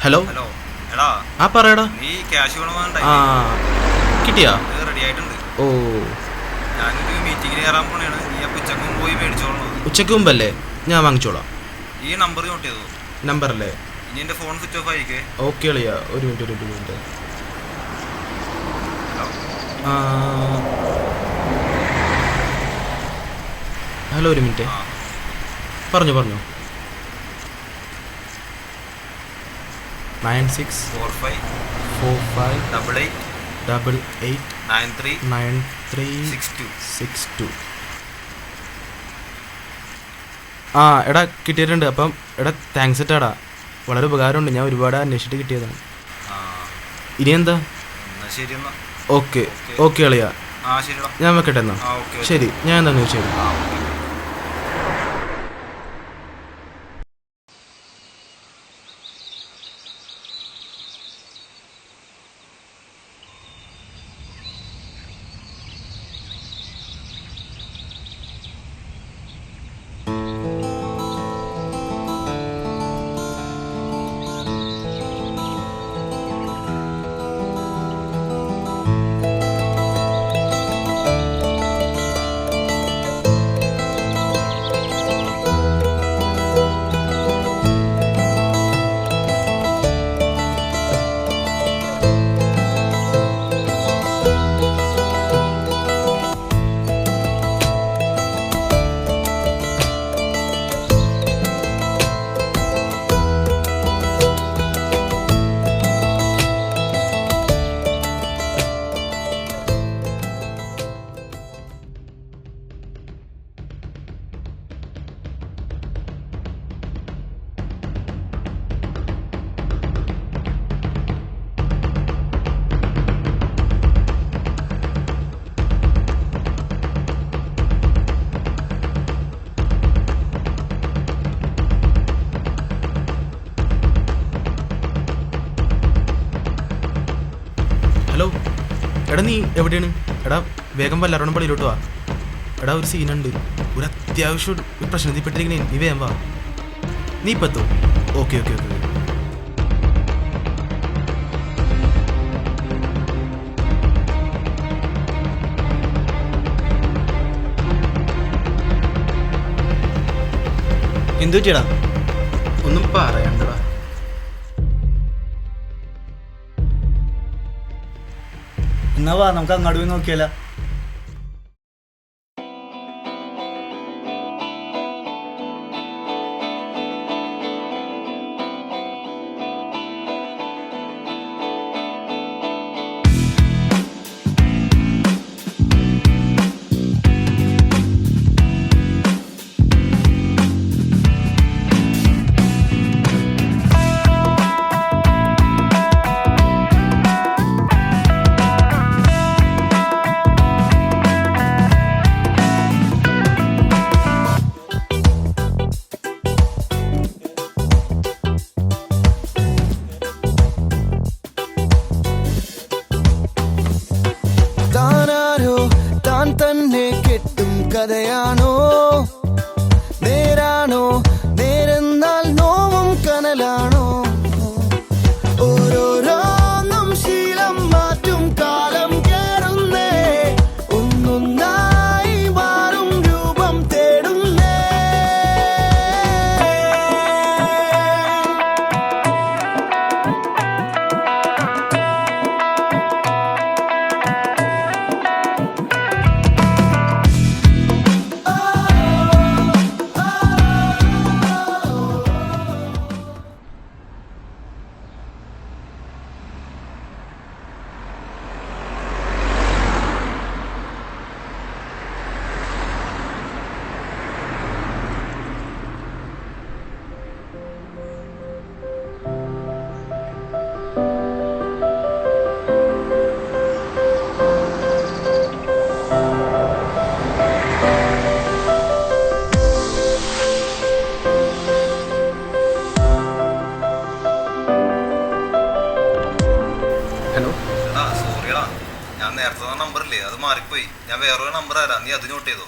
Hello hello എടാ ആ പറയടാ. നീ ക്യാഷ് വേണമെന്നുണ്ടായി ആ കിട്ടിയാ? റെഡി ആയിട്ടുണ്ട്. ഓ ഞാനൊരു മീറ്റിങ്ങിന് കയറാൻ പോണേണ്. നീ അപ്പം ഉച്ചക്കും പോയി മേടിച്ചോളൂ. ഉച്ചയ്ക്ക് മുമ്പല്ലേ? ഞാൻ വാങ്ങിച്ചോളാം. ഈ നമ്പർ നോട്ട് ചെയ്തോ? നമ്പറല്ലേ? ഇനി എൻ്റെ ഫോൺ സ്വിച്ച് ഓഫ് ആയിരിക്കേ. ഓക്കെ അളിയാ, ഒരു മിനിറ്റ്. ഹലോ, ഒരു മിനിറ്റ്. പറഞ്ഞു 9645889362. ആ എടാ കിട്ടിയിട്ടുണ്ട്. അപ്പം എടാ താങ്ക്സ് എട്ടാടാ, വളരെ ഉപകാരമുണ്ട്. ഞാൻ ഒരുപാട് അന്വേഷിച്ചിട്ട് കിട്ടിയതാണ്. ഇനി എന്താ? ശരി എന്നാ. ഓക്കെ അളിയാ, ഞാൻ വെക്കട്ടെ എന്നാ. ശരി, ഞാൻ എന്താന്ന് ചോദിച്ചു. ഹലോ എടാ, നീ എവിടെയാണ്? എടാ വേഗം വല്ലാറോണം പള്ളിയിലോട്ട് വാ. എടാ ഒരു സീനുണ്ട്, ഒരു അത്യാവശ്യം ഒരു പ്രശ്നത്തിൽപ്പെട്ടിരിക്കണേ. നീ വേഗം വാ. നീ ഇപ്പം എത്തോ? ഓക്കെ. എന്തു പറ്റിയടാ? ഒന്നും പറയണ്ടടാ. എന്നാ വാ, നമുക്ക് അങ്ങോട്ട് പോയി നോക്കിയാലോ. തന്നെ കെട്ടും കഥയാണോ? നേരാണോ? നേരെന്നാൽ നോവും കനലാണോ? ഓരോരോന്നും ശീലം മാറ്റും കാലം കേറുന്നേ, ഒന്നൊന്നായി മാറും രൂപം തേടുന്നേ. ഞാൻ നേരത്തെ നമ്പറില്ലേ, അത് മാറിപ്പോയി. ഞാൻ വേറൊരു നമ്പർ തരാം, നീ അത് നോട്ട് ചെയ്തോ.